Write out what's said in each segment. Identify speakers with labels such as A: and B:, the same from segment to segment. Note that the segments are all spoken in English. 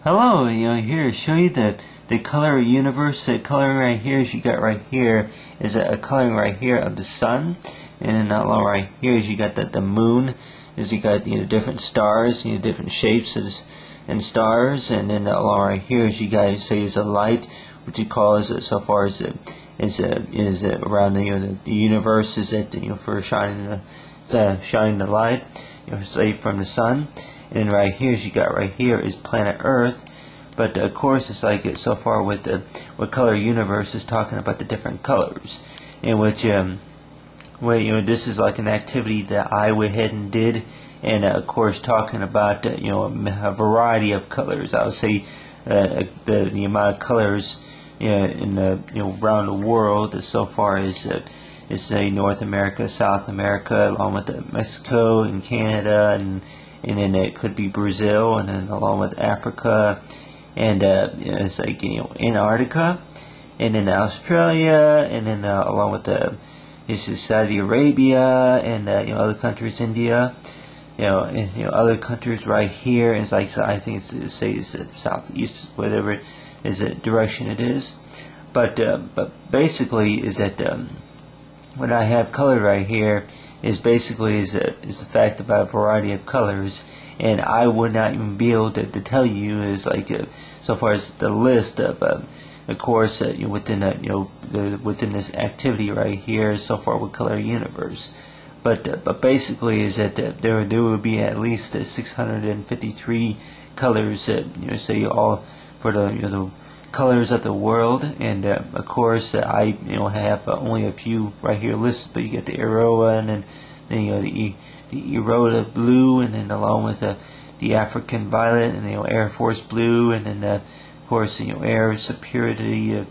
A: Hello, here to show you the color universe. The coloring right here, as you got right here, is a coloring right here of the sun, and then along right here is you got the moon. Is you got different stars, different shapes and stars, and then along right here is you guys say is a light, which you call so far as around the universe is for shining the light, say from the sun. And right here, as you got right here, is planet Earth. But of course, it's like so far with color universe is talking about the different colors, in which this is like an activity that I went ahead and did, and of course talking about a variety of colors. I would say the amount of colors in around the world as so far as say North America, South America, along with Mexico and Canada and then it could be Brazil, and then along with Africa, and it's like Antarctica, and then Australia, and then along with this is Saudi Arabia, and other countries, India, and other countries right here. It's like I think it's southeast, whatever is the direction it is, but basically is that what I have colored right here is basically is the fact about a variety of colors, and I would not even be able to tell you is like so far as the list of course within within this activity right here so far with color universe, but basically is that there will be at least 653 colors that say all for the colors of the world, and of course I have only a few right here listed, but you get the Aurora, and then the Aurora blue, and then along with the African violet, and Air Force blue, and then of course Air Superiority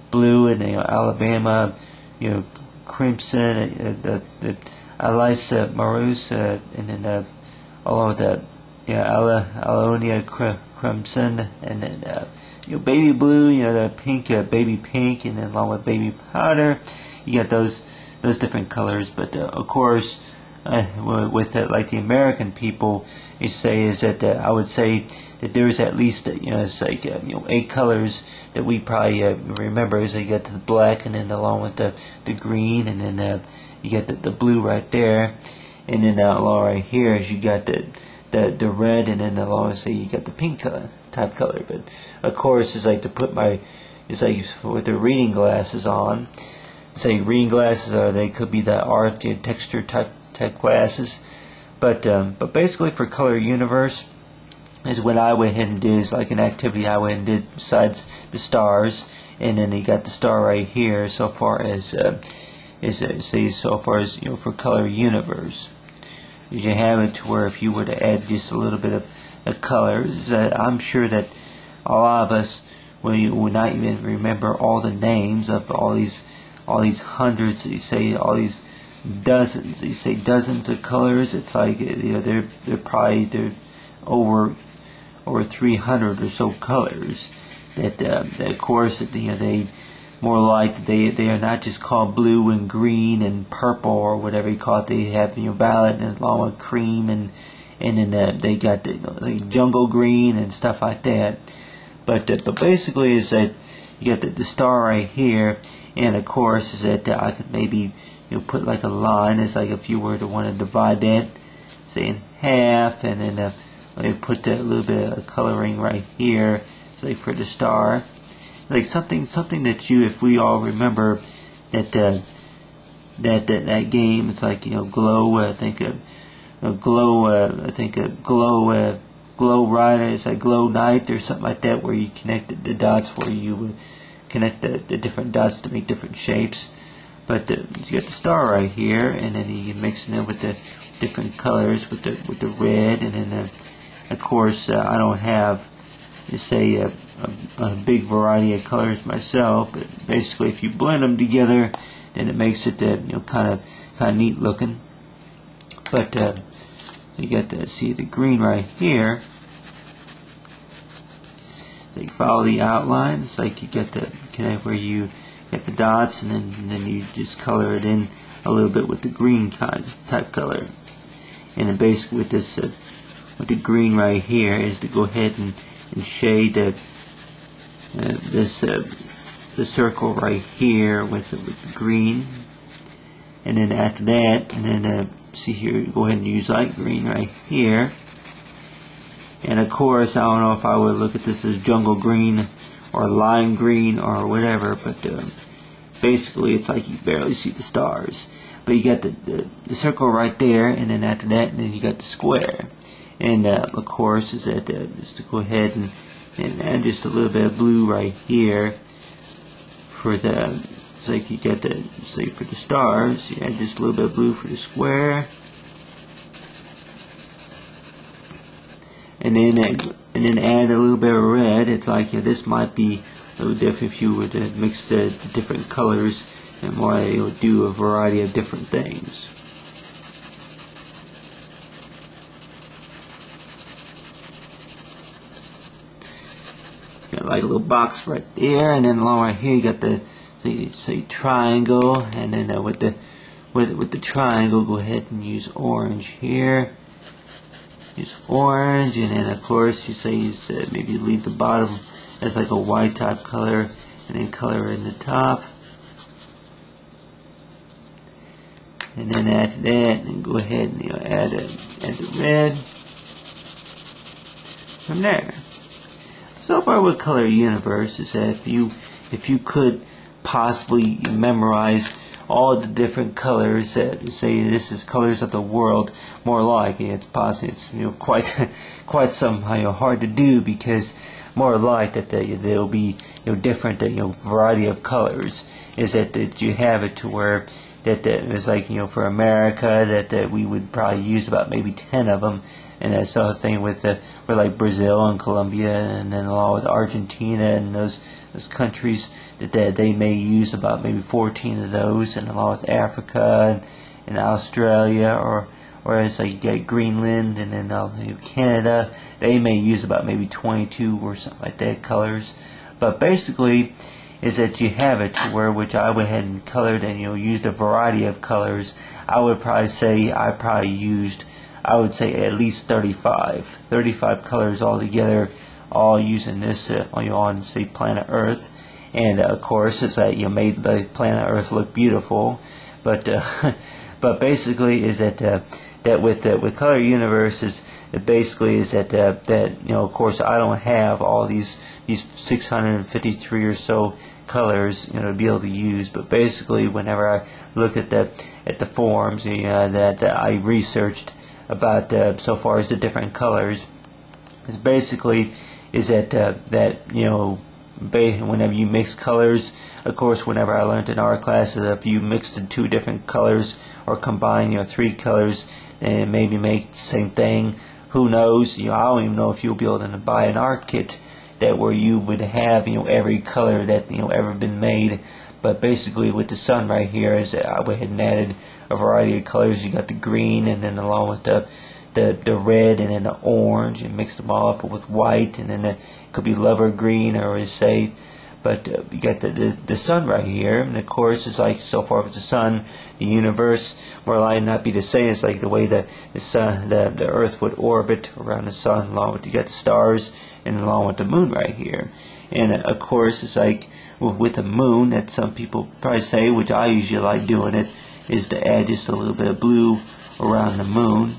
A: blue, and Alabama crimson, the Alisa Marus, and then along with the Alonia crimson, and then baby blue, the pink, baby pink, and then along with baby powder, you got those different colors. But of course, with like the American people, you say is that I would say that there's at least it's like 8 colors that we probably remember. Is you got the black, and then along with the green, and then you got the blue right there, and then along right here is you got the red, and then along say you got the pink type color. But of course, it's like to put it's like with the reading glasses on. Say reading glasses, or they could be the art texture type glasses. But basically for color universe is what I went ahead and did is like an activity I went and did besides the stars, and then you got the star right here so far as say so far as for color universe. You have it to where if you were to add just a little bit of colors, I'm sure that a lot of us would not even remember all the names of all these hundreds. You say all these dozens. You say dozens of colors. It's like they're probably over 300 or so colors. That of course they more like they are not just called blue and green and purple or whatever you call it. They have violet and along with cream, and then they got the jungle green and stuff like that. But basically is that you got the star right here, and of course is that I could maybe put like a line. It's like if you were to want to divide that say in half, and then put that little bit of coloring right here, say for the star. Like something that if we all remember that that game, it's like glow. I think glow rider. It's like glow night or something like that, where you connect the dots, where you would connect the different dots to make different shapes. But you got the star right here, and then you can mix it in with the different colors with the red, and then of course I don't have say a big variety of colors myself, but basically if you blend them together, then it makes it kind of neat looking. But you got to see the green right here. So you follow the outline. It's like you get the where you get the dots, and then you just color it in a little bit with the green type color. And then basically with this with the green right here is to go ahead and and shade the circle right here with the green, and then after that, and then see here, go ahead and use light green right here. And of course, I don't know if I would look at this as jungle green or lime green or whatever, but basically it's like you barely see the stars. But you got the circle right there, and then after that, and then you got the square. And of course, is that just to go ahead and add just a little bit of blue right here for the, it's like you got the, say for the stars, you add just a little bit of blue for the square. And then add a little bit of red. It's like, this might be a little different if you were to mix the different colors, and more it would do a variety of different things. Got like a little box right there, and then along right here you got the say triangle, and then with the triangle, go ahead and use orange here. Use orange, and then of course you say maybe leave the bottom as like a white type color, and then color in the top, and then after that, and go ahead and add the red from there. So far with Color Universe is that if you could possibly memorize all the different colors, that say this is colors of the world, more like it's possible, it's quite some hard to do, because more like that there'll be different variety of colors, is that you have it to where that it's like for America that we would probably use about maybe 10 of them, and that's the thing with like Brazil and Colombia, and then along with Argentina and those countries that they may use about maybe 14 of those, and along with Africa and Australia, or as like you get Greenland, and then Canada, they may use about maybe 22 or something like that colors. But basically is that you have it to where, which I went ahead and colored and used a variety of colors. I would probably say I would say at least 35 colors altogether, all using this on say planet Earth. And of course it's that made the planet Earth look beautiful, but but basically is that with Color Universe is basically is that of course I don't have all these 653 or so colors to be able to use, but basically whenever I look at the forums that I researched about so far as the different colors, is basically is that whenever you mix colors, of course whenever I learned in our classes, if you mixed the two different colors or combine 3 colors and maybe make the same thing, who knows, I don't even know if you'll be able to buy an art kit that where you would have every color that ever been made. But basically with the sun right here, is I went ahead and added a variety of colors. You got the green, and then along with the red, and then the orange, and mixed them all up with white, and then it could be lover green, or is say, but you got the sun right here, and of course it's like so far with the sun, the universe, more likely not be the same. It's like the way the sun, the Earth would orbit around the sun, along with you got the stars, and along with the moon right here. And of course it's like with the moon, that some people probably say, which I usually like doing it, is to add just a little bit of blue around the moon,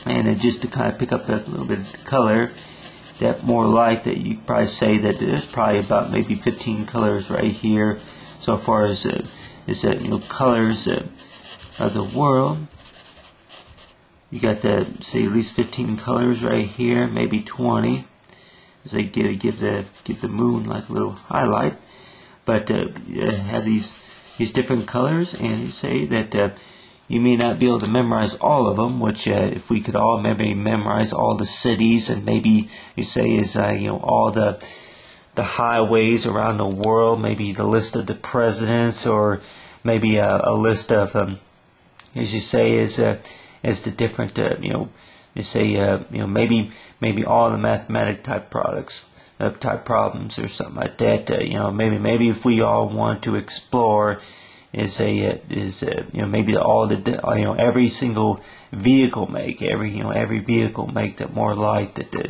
A: and just to kind of pick up that little bit of color. That more like that you probably say that there's probably about maybe 15 colors right here, so far as colors of the world. You got say at least 15 colors right here, maybe 20. As they give the moon like a little highlight, but have these different colors, and you say that you may not be able to memorize all of them, which if we could all maybe memorize all the cities, and maybe you say is all the highways around the world, maybe the list of the presidents, or maybe a list of as you say is the different you say maybe all the mathematic type type problems or something like that. Maybe if we all want to explore, maybe all the every single vehicle make, every vehicle make that more like that